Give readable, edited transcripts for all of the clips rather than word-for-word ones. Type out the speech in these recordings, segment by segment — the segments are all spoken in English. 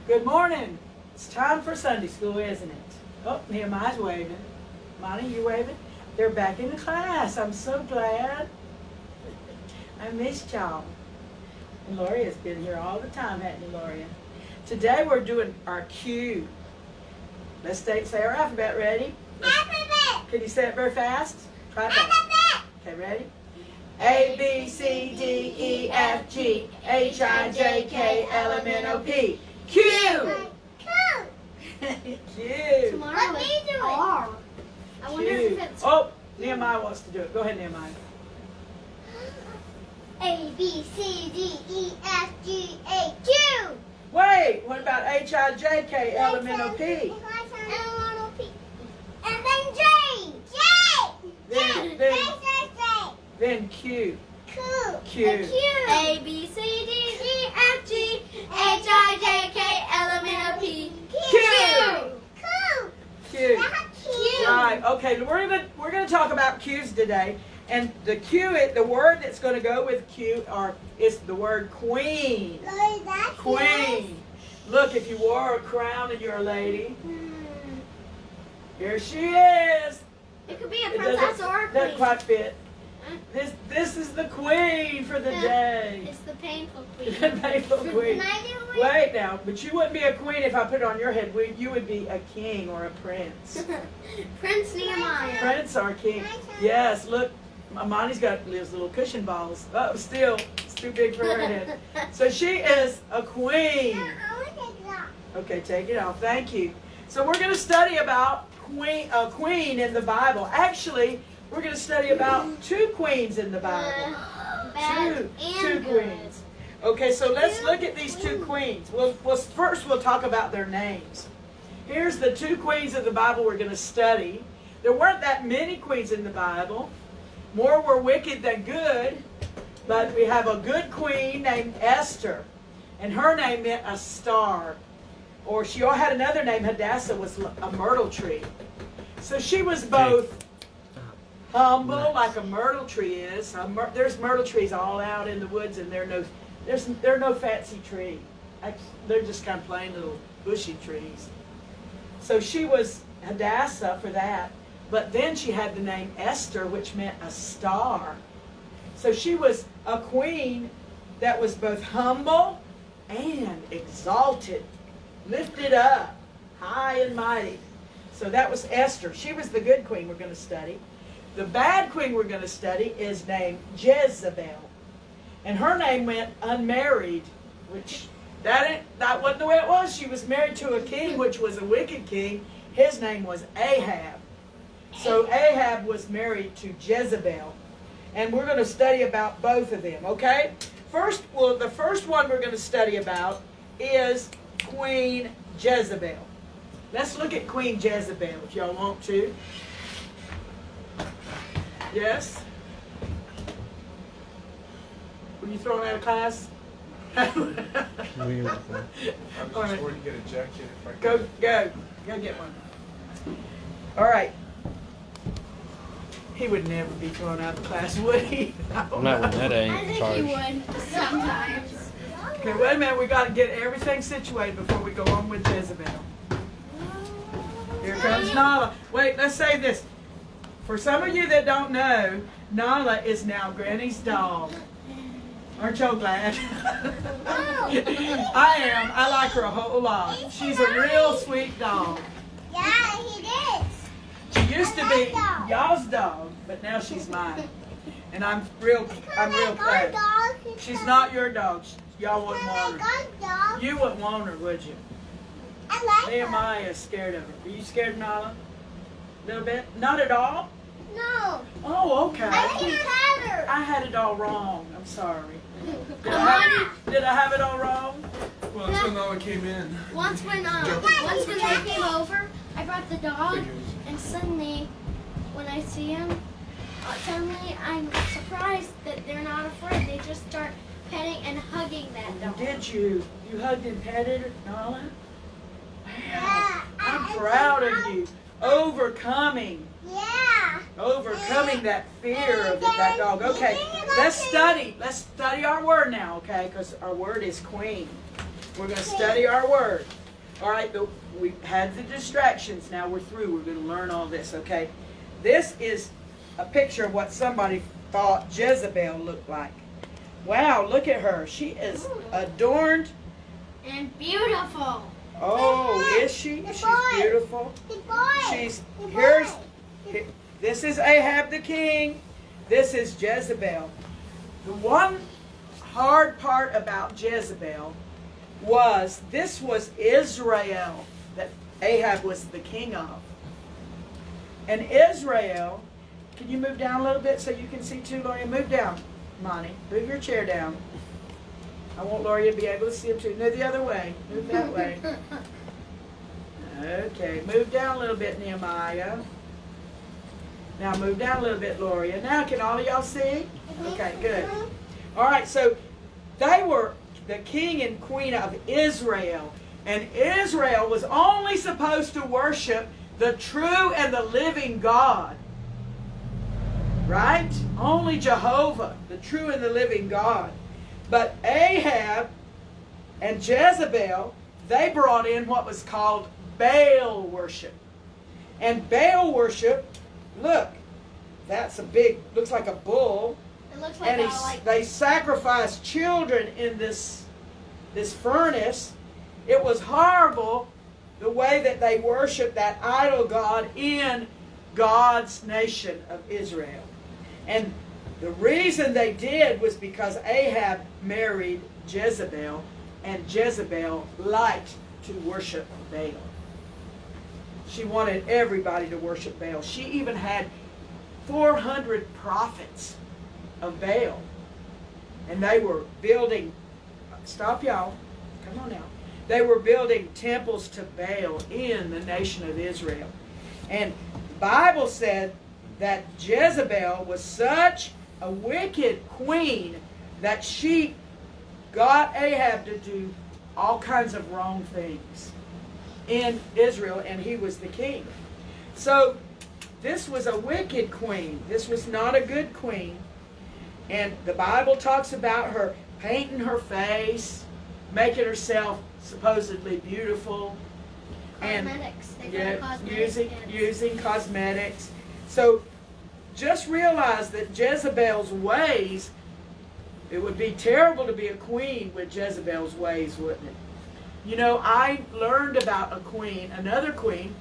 Good morning. It's time for Sunday school, isn't it? Oh, Nehemiah's waving. Amani, you waving? They're back in the class. I'm so glad. I missed y'all. And Lorea's been here all the time, hasn't you, Lorea? Today we're doing our Q. Let's say our alphabet. Ready? Alphabet. Can you say it very fast? Try fast. Alphabet. Okay, ready? A, B, C, D, E, F, G, H, I, J, K, L, M, N, O, P. Q! Q. Tomorrow let me do it. R. I wonder if it's... Oh, Nehemiah wants to do it. Go ahead, Nehemiah. A, B, C, D, E, F, G, H, Q. Wait, what about H, I, J, K, L, M, N, O, P? And then J. Then Q. Q. A, B, C, D, E, F, G, H, I, J, K, L, M, N, O, P. Q. Right. Okay. We're gonna talk about Q's today, and the word that's going to go with Q is the word queen. Queen. Look, if you wore a crown and you're a lady, here she is. It could be a princess or a queen. Doesn't quite fit. This is the queen for the day. It's the painful queen. The painful queen. Can I do it? Wait now, but you wouldn't be a queen if I put it on your head. You would be a king or a prince. Prince Nehemiah. Prince or king. Yes, look, Amani's got those little cushion balls. Oh, still, it's too big for her head. So she is a queen. Okay, take it off. Thank you. So we're going to study about a queen in the Bible. Actually, we're going to study about two queens in the Bible. Two queens. Okay, so let's look at these two queens. First we'll talk about their names. Here's the two queens of the Bible we're going to study. There weren't that many queens in the Bible. More were wicked than good. But we have a good queen named Esther. And her name meant a star. Or she had another name, Hadassah, was a myrtle tree. So she was both humble, like a myrtle tree is. There's myrtle trees all out in the woods, and there are no fancy tree. They're just kind of plain little bushy trees. So she was Hadassah for that. But then she had the name Esther, which meant a star. So she was a queen that was both humble and exalted, lifted up, high and mighty. So that was Esther. She was the good queen we're going to study. The bad queen we're going to study is named Jezebel. And her name meant unmarried, which that wasn't the way it was. She was married to a king, which was a wicked king. His name was Ahab. So Ahab was married to Jezebel. And we're going to study about both of them, okay? The first one we're going to study about is Queen Jezebel. Let's look at Queen Jezebel if y'all want to. Yes? Were you thrown out of class? I'm just going to get a jacket if I can. Go get one. All right. He would never be thrown out of class, would he? Not when that ain't I think charged. he would sometimes. Okay, wait a minute. We got to get everything situated before we go on with Jezebel. Here comes Nala. Wait, let's say this. For some of you that don't know, Nala is now Granny's dog. Aren't y'all glad? I am. I like her a whole lot. She's a real sweet dog. Yeah, he is. She used to be y'all's dog, but now she's mine. And I'm real glad. She's not your dog. Y'all wouldn't want her. You wouldn't want her, would you? Nehemiah is scared of her. Are you scared of Nala? A little bit? Not at all? No. Oh, okay. I can't have her. I had it all wrong. I'm sorry. Did I have it all wrong? Well, until Noah came in. Once when they came over, I brought the dog, and suddenly, when I see him, suddenly I'm surprised that they're not afraid. They just start petting and hugging that dog. Did you? You hugged and petted her, Nala? Yeah. I'm proud of you. Overcoming that fear of that dog. Okay, let's study our word now, okay? Because our word is queen. We're going to study our word. All right, we had the distractions. Now we're through. We're going to learn all this, okay? This is a picture of what somebody thought Jezebel looked like. Wow, look at her. She is adorned. And beautiful. Oh, is she? She's beautiful. This is Ahab the king. This is Jezebel. The one hard part about Jezebel was this was Israel that Ahab was the king of. And Israel, can you move down a little bit so you can see too, Lorea? Move down, Monty. Move your chair down. I want Lorea to be able to see him too. No, the other way. Move that way. Okay, move down a little bit, Nehemiah. Now move down a little bit, Lorea. Now, can all of y'all see? Okay, good. All right, so they were the king and queen of Israel. And Israel was only supposed to worship the true and the living God. Right? Only Jehovah, the true and the living God. But Ahab and Jezebel, they brought in what was called Baal worship. And Baal worship, look, that's a big, looks like a bull. It looks like And they sacrificed children in this furnace. It was horrible the way that they worshiped that idol god in God's nation of Israel. And the reason they did was because Ahab married Jezebel, and Jezebel liked to worship Baal. She wanted everybody to worship Baal. She even had 400 prophets of Baal. And they were building, stop y'all, come on now. They were building temples to Baal in the nation of Israel. And the Bible said that Jezebel was such a wicked queen that she got Ahab to do all kinds of wrong things in Israel, and he was the king. So this was a wicked queen. This was not a good queen. And the Bible talks about her painting her face, making herself supposedly beautiful, cosmetics. and using cosmetics. So just realize that Jezebel's ways, it would be terrible to be a queen with Jezebel's ways, wouldn't it? You know, I learned about a queen, another queen.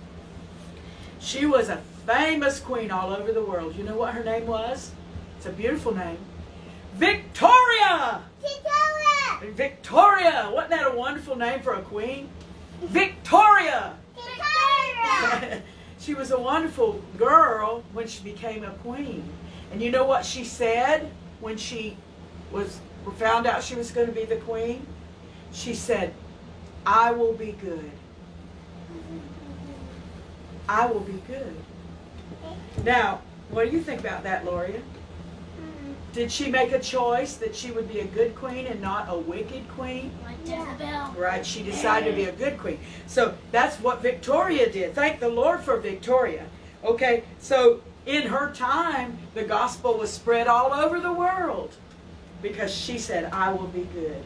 She was a famous queen all over the world. You know what her name was? It's a beautiful name. Victoria! Victoria! Wasn't that a wonderful name for a queen? Victoria! She was a wonderful girl when she became a queen. And you know what she said when she found out she was going to be the queen? She said, I will be good. I will be good. Now, what do you think about that, Lorea? Did she make a choice that she would be a good queen and not a wicked queen? Like Jezebel. Right, she decided to be a good queen. So that's what Victoria did. Thank the Lord for Victoria. Okay, so in her time, the gospel was spread all over the world because she said, I will be good.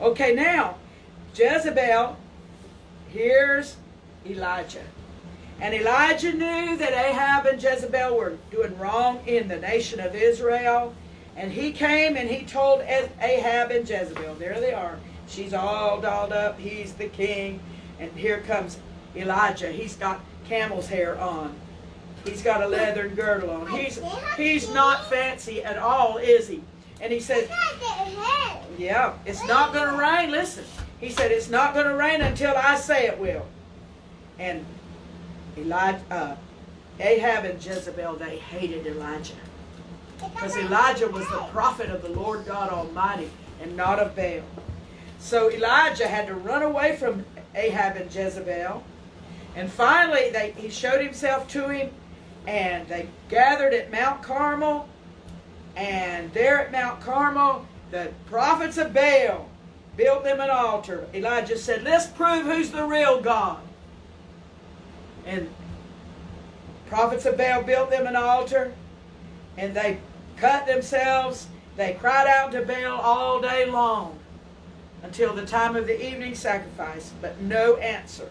Okay, now, Jezebel, here's Elijah. And Elijah knew that Ahab and Jezebel were doing wrong in the nation of Israel. And he came and he told Ahab and Jezebel, there they are. She's all dolled up. He's the king. And here comes Elijah. He's got camel's hair on. He's got a leather girdle on. He's not fancy at all, is he? And he said, yeah, it's not going to rain. Listen. He said, it's not going to rain until I say it will. And Ahab and Jezebel, they hated Elijah. Because Elijah was the prophet of the Lord God Almighty and not of Baal. So Elijah had to run away from Ahab and Jezebel. And finally, he showed himself to him. And they gathered at Mount Carmel. And there at Mount Carmel, the prophets of Baal built them an altar. Elijah said, let's prove who's the real God. And prophets of Baal built them an altar. And they cut themselves. They cried out to Baal all day long until the time of the evening sacrifice, but no answer.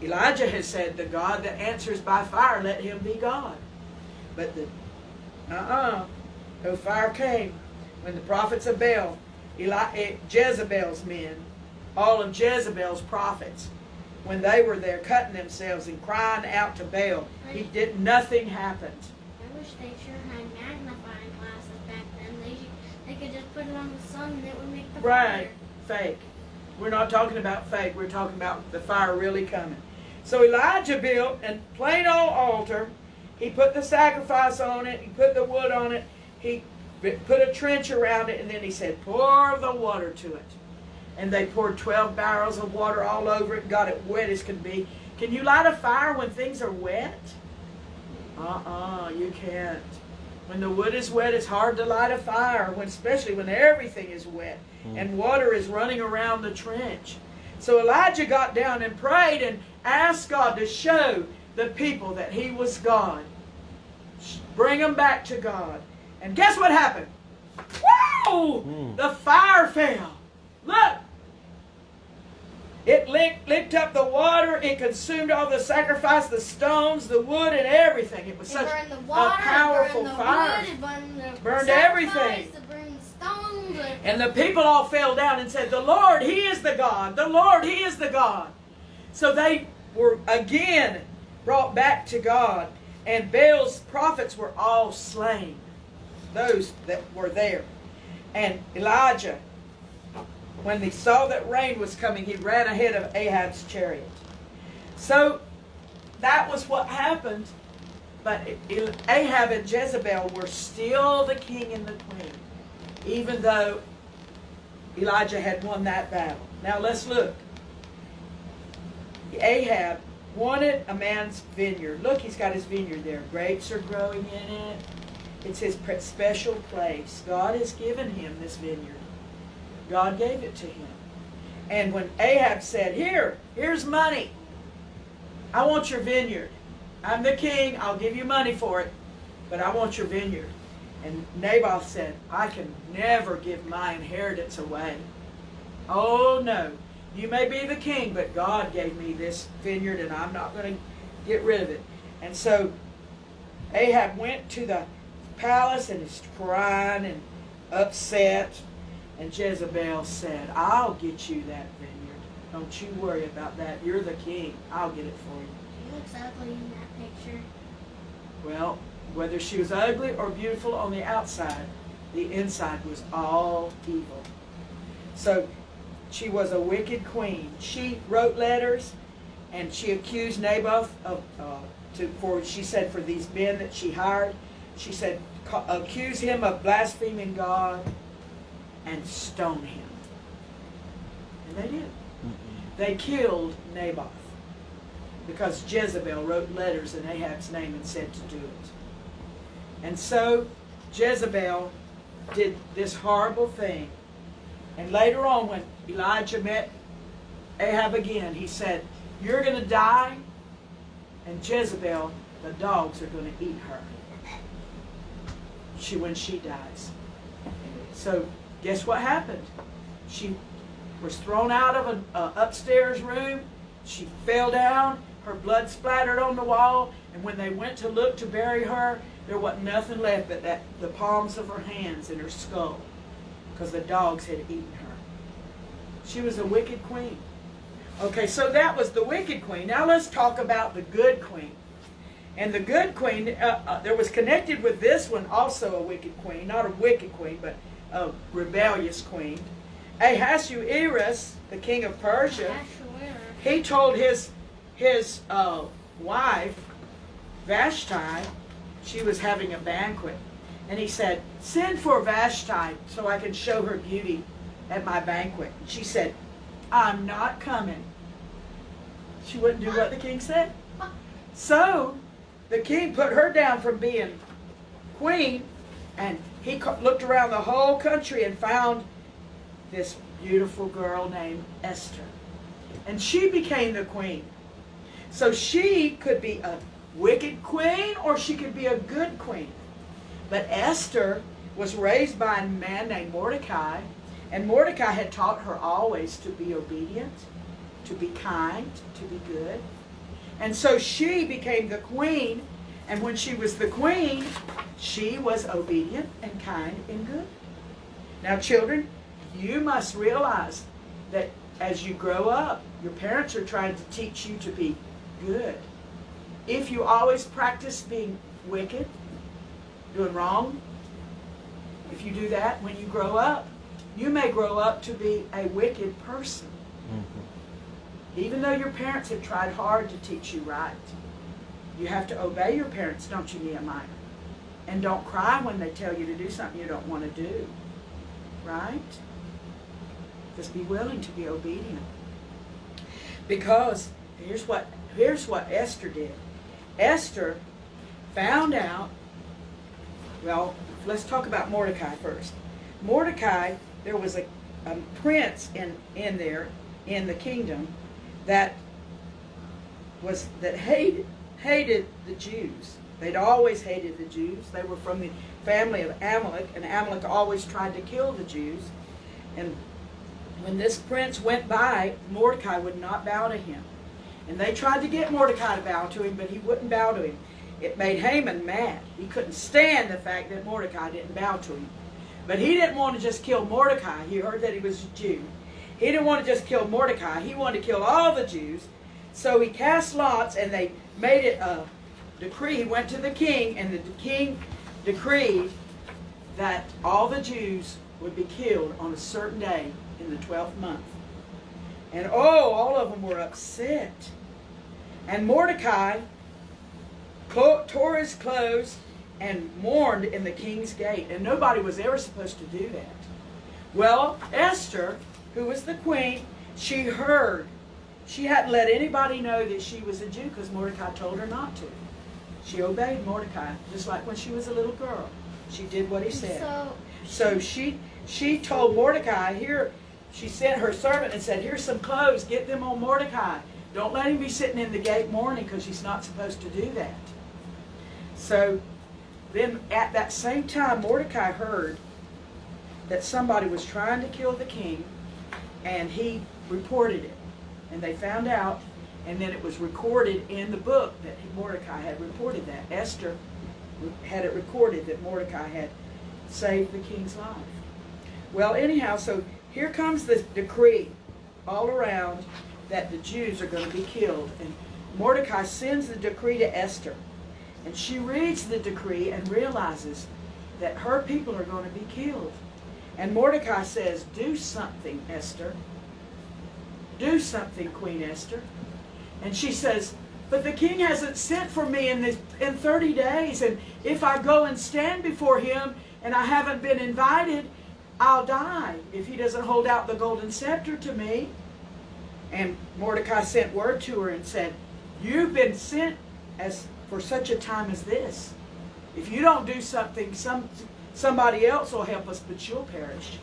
Elijah has said, the God that answers by fire, let him be God. But no fire came. When the prophets of Baal, Jezebel's men, all of Jezebel's prophets, when they were there cutting themselves and crying out to Baal, nothing happened. I wish they sure had magnifying glasses back then. They could just put it on the sun and it would make the fire. Fake. We're not talking about fake. We're talking about the fire really coming. So Elijah built a plain old altar. He put the sacrifice on it. He put the wood on it. He put a trench around it. And then he said, pour the water to it. And they poured 12 barrels of water all over it and got it wet as could be. Can you light a fire when things are wet? You can't. When the wood is wet, it's hard to light a fire, especially when everything is wet and water is running around the trench. So Elijah got down and prayed and asked God to show the people that he was God. Bring them back to God. And guess what happened? Whoa! The fire fell. Look! It licked up the water. It consumed all the sacrifice, the stones, the wood, and everything. It was such a powerful fire. Burned everything. And the people all fell down and said, the Lord, He is the God. The Lord, He is the God. So they were again brought back to God. And Baal's prophets were all slain. Those that were there. And Elijah, when he saw that rain was coming, he ran ahead of Ahab's chariot. So that was what happened. But Ahab and Jezebel were still the king and the queen, even though Elijah had won that battle. Now let's look. Ahab wanted a man's vineyard. Look, he's got his vineyard there. Grapes are growing in it. It's his special place. God has given him this vineyard. God gave it to him. And when Ahab said, here's money. I want your vineyard. I'm the king. I'll give you money for it. But I want your vineyard. And Naboth said, I can never give my inheritance away. Oh, no. You may be the king, but God gave me this vineyard, and I'm not going to get rid of it. And so Ahab went to the palace and is crying and upset. And Jezebel said, I'll get you that vineyard. Don't you worry about that. You're the king. I'll get it for you. She looks ugly in that picture. Well, whether she was ugly or beautiful on the outside, the inside was all evil. So she was a wicked queen. She wrote letters and she accused Naboth of, she said for these men that she hired, she said, accuse him of blaspheming God and stone him. And they did. They killed Naboth because Jezebel wrote letters in Ahab's name and said to do it. And so Jezebel did this horrible thing. And later on when Elijah met Ahab again, he said, you're going to die, and Jezebel, the dogs are going to eat her when she dies. So guess what happened? She was thrown out of an upstairs room. She fell down. Her blood splattered on the wall. And when they went to look to bury her, there wasn't nothing left but the palms of her hands and her skull, because the dogs had eaten her. She was a wicked queen. Okay, so that was the wicked queen. Now let's talk about the good queen. And the good queen, there was connected with this one also a wicked queen. Not a wicked queen, but a rebellious queen. Ahasuerus, the king of Persia, he told his wife, Vashti, she was having a banquet. And he said, send for Vashti so I can show her beauty at my banquet. And she said, I'm not coming. She wouldn't do what the king said. So the king put her down from being queen, and he looked around the whole country and found this beautiful girl named Esther. And she became the queen. So she could be a wicked queen or she could be a good queen. But Esther was raised by a man named Mordecai, And Mordecai had taught her always to be obedient, to be kind, to be good. And so she became the queen. And when she was the queen, she was obedient and kind and good. Now, children, you must realize that as you grow up, your parents are trying to teach you to be good. If you always practice being wicked, doing wrong, if you do that when you grow up, you may grow up to be a wicked person. Mm-hmm. Even though your parents have tried hard to teach you right. You have to obey your parents, don't you, Nehemiah? And don't cry when they tell you to do something you don't want to do. Right? Just be willing to be obedient. Because here's what Esther did. Esther found out, well, let's talk about Mordecai first. Mordecai, there was a prince in there, in the kingdom, that hated the Jews. They'd always hated the Jews. They were from the family of Amalek, and Amalek always tried to kill the Jews. And when this prince went by, Mordecai would not bow to him. And they tried to get Mordecai to bow to him, but he wouldn't bow to him. It made Haman mad. He couldn't stand the fact that Mordecai didn't bow to him. But he didn't want to just kill Mordecai. He heard that he was a Jew. He didn't want to just kill Mordecai. He wanted to kill all the Jews. So he cast lots, and they made it a decree. He went to the king, and the king decreed that all the Jews would be killed on a certain day in the 12th month. And all of them were upset. And Mordecai tore his clothes and mourned in the king's gate. And nobody was ever supposed to do that. Well, Esther, who was the queen, she heard. She hadn't let anybody know that she was a Jew because Mordecai told her not to. She obeyed Mordecai, just like when she was a little girl. She did what he said. So she told Mordecai, here, she sent her servant and said, here's some clothes, get them on Mordecai. Don't let him be sitting in the gate mourning because he's not supposed to do that. So then at that same time, Mordecai heard that somebody was trying to kill the king, and he reported it. And they found out, and then it was recorded in the book that Mordecai had reported that. Esther had it recorded that Mordecai had saved the king's life. Well, anyhow, so here comes this decree all around that the Jews are going to be killed. And Mordecai sends the decree to Esther. And she reads the decree and realizes that her people are going to be killed. And Mordecai says, do something, Esther. Do something, Queen Esther. And she says, but the king hasn't sent for me in 30 days. And if I go and stand before him and I haven't been invited, I'll die if he doesn't hold out the golden scepter to me. And Mordecai sent word to her and said, you've been sent for such a time as this. If you don't do something, somebody else will help us, but you'll perish.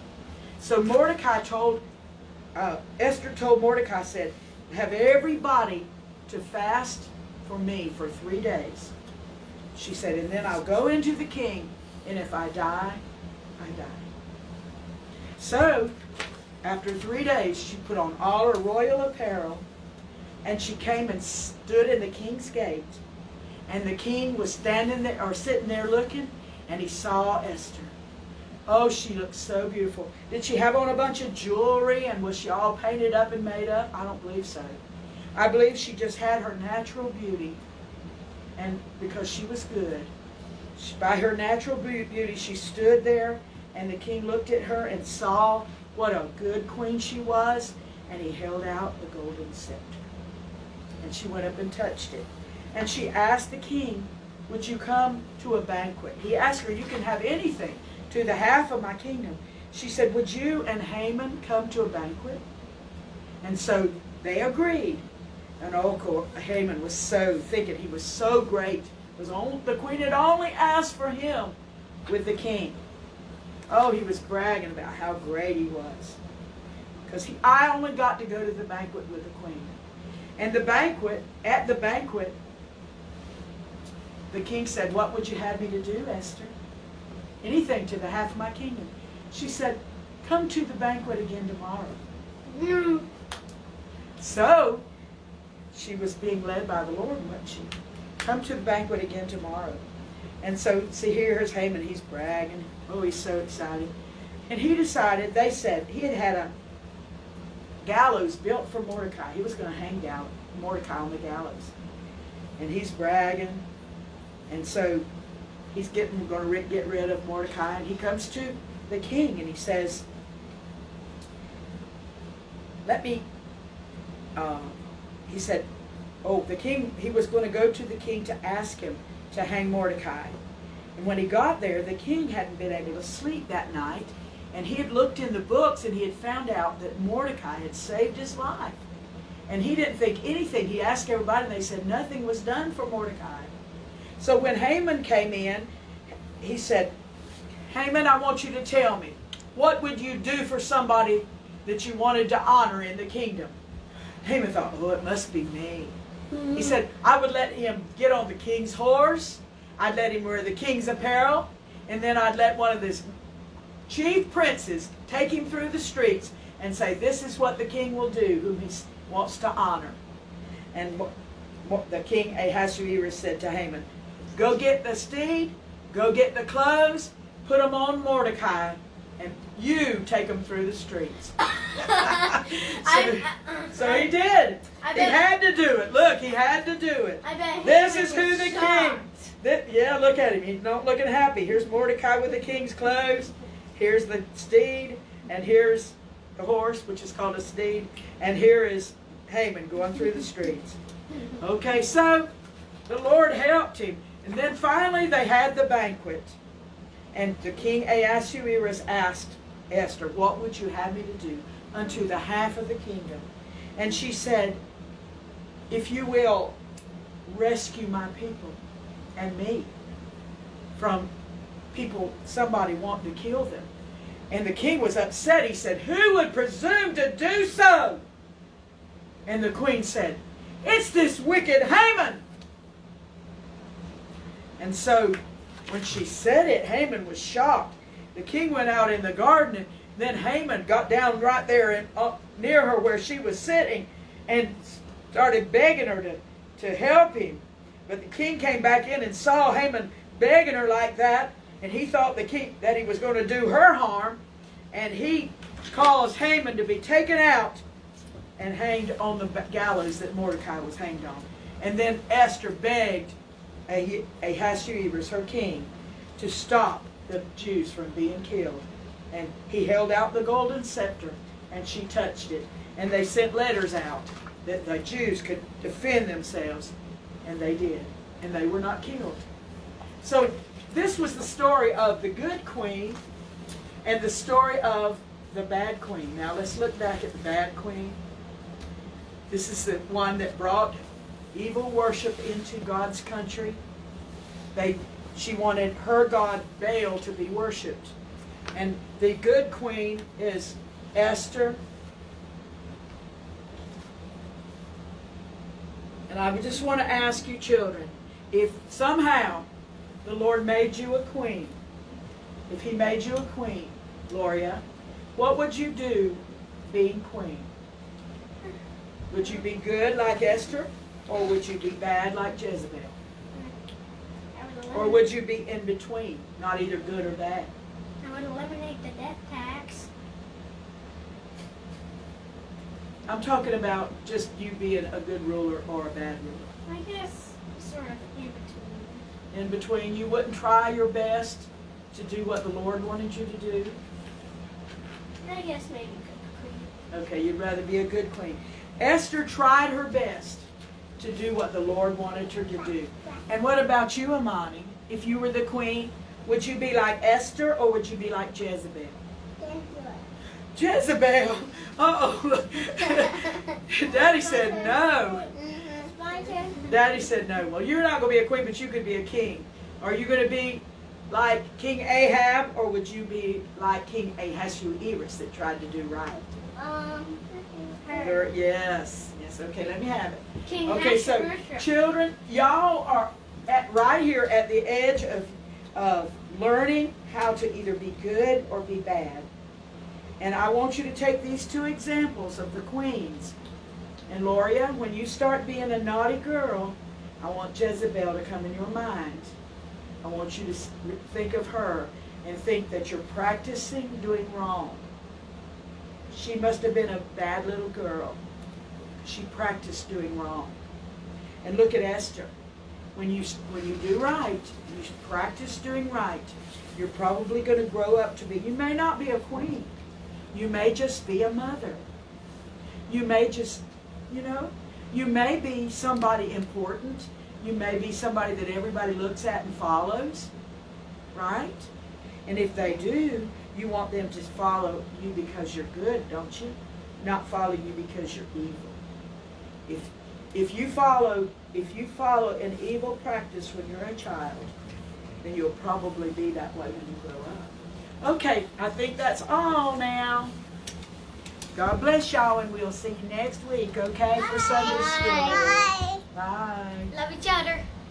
So Esther told Mordecai, said, have everybody to fast for me for 3 days. She said, and then I'll go into the king, and if I die, I die. So, after 3 days, she put on all her royal apparel, and she came and stood in the king's gate. And the king was standing there, or sitting there looking, and he saw Esther. Oh, she looked so beautiful. Did she have on a bunch of jewelry, and was she all painted up and made up? I don't believe so. I believe she just had her natural beauty, and because she was good. By her natural beauty, she stood there, and the king looked at her and saw what a good queen she was, and he held out the golden scepter. And she went up and touched it. And she asked the king, would you come to a banquet? He asked her, you can have anything to the half of my kingdom. She said, would you and Haman come to a banquet? And so they agreed. And Haman was so thinking he was so great. The queen had only asked for him with the king. Oh, he was bragging about how great he was. Because I only got to go to the banquet with the queen. And at the banquet, the king said, what would you have me to do, Esther? Anything to the half of my kingdom. She said, come to the banquet again tomorrow. No. So, she was being led by the Lord, wasn't she? Come to the banquet again tomorrow. And so, see, here's Haman. He's bragging. Oh, he's so excited. And he decided, they said, he had a gallows built for Mordecai. He was going to hang Mordecai on the gallows. And he's bragging. And so, he's going to get rid of Mordecai. And he comes to the king and he says, he said, the king, he was going to go to the king to ask him to hang Mordecai. And when he got there, the king hadn't been able to sleep that night. And he had looked in the books and he had found out that Mordecai had saved his life. And he didn't think anything. He asked everybody and they said nothing was done for Mordecai. So when Haman came in, he said, Haman, I want you to tell me, what would you do for somebody that you wanted to honor in the kingdom? Haman thought, oh, it must be me. He said, I would let him get on the king's horse. I'd let him wear the king's apparel. And then I'd let one of his chief princes take him through the streets and say, this is what the king will do, whom he wants to honor. And the king Ahasuerus said to Haman, go get the steed, go get the clothes, put them on Mordecai, and you take them through the streets. So he did. He had to do it. Look, he had to do it. This is who the king. Yeah, look at him. He's not looking happy. Here's Mordecai with the king's clothes. Here's the steed. And here's the horse, which is called a steed. And here is Haman going through the streets. Okay, so the Lord helped him. And then finally they had the banquet. And the king Ahasuerus asked Esther, what would you have me to do unto the half of the kingdom? And she said, if you will rescue my people and me from somebody wanting to kill them. And the king was upset. He said, who would presume to do so? And the queen said, it's this wicked Haman. And so when she said it, Haman was shocked. The king went out in the garden, and then Haman got down right there and near her where she was sitting and started begging her to help him. But the king came back in and saw Haman begging her like that, and he thought the king that he was going to do her harm, and he caused Haman to be taken out and hanged on the gallows that Mordecai was hanged on. And then Esther begged Ahasuerus, her king, to stop the Jews from being killed. And he held out the golden scepter, and she touched it. And they sent letters out that the Jews could defend themselves, and they did. And they were not killed. So this was the story of the good queen and the story of the bad queen. Now let's look back at the bad queen. This is the one that brought evil worship into God's country. She wanted her god Baal to be worshipped. And the good queen is Esther. And I just want to ask you children, if somehow the Lord made you a queen, if He made you a queen, Lorea, what would you do being queen? Would you be good like Esther? Or would you be bad like Jezebel? Or would you be in between, not either good or bad? I would eliminate the death tax. I'm talking about just you being a good ruler or a bad ruler. I guess sort of in between. In between, you wouldn't try your best to do what the Lord wanted you to do? I guess maybe good queen. Okay, you'd rather be a good queen. Esther tried her best to do what the Lord wanted her to do. And what about you, Amani? If you were the queen, would you be like Esther or would you be like Jezebel? Jezebel? Uh-oh. Daddy said no. Daddy said no. Well, you're not going to be a queen, but you could be a king. Are you going to be like King Ahab, or would you be like King Ahasuerus that tried to do right? Yes. Yes, okay, let me have it. King Okay, so children, y'all are right here at the edge of learning how to either be good or be bad. And I want you to take these two examples of the queens. And Lorea, when you start being a naughty girl, I want Jezebel to come in your mind. I want you to think of her and think that you're practicing doing wrong. She must have been a bad little girl. She practiced doing wrong. And look at Esther. When you do right, you practice doing right, you're probably going to grow up to be, you may not be a queen. You may just be a mother. You may just, you may be somebody important. You may be somebody that everybody looks at and follows, right? And if they do, you want them to follow you because you're good, don't you? Not follow you because you're evil. If you follow an evil practice when you're a child, then you'll probably be that way when you grow up. Okay, I think that's all now. God bless y'all, and we'll see you next week, okay, for Sunday school. Bye. Bye.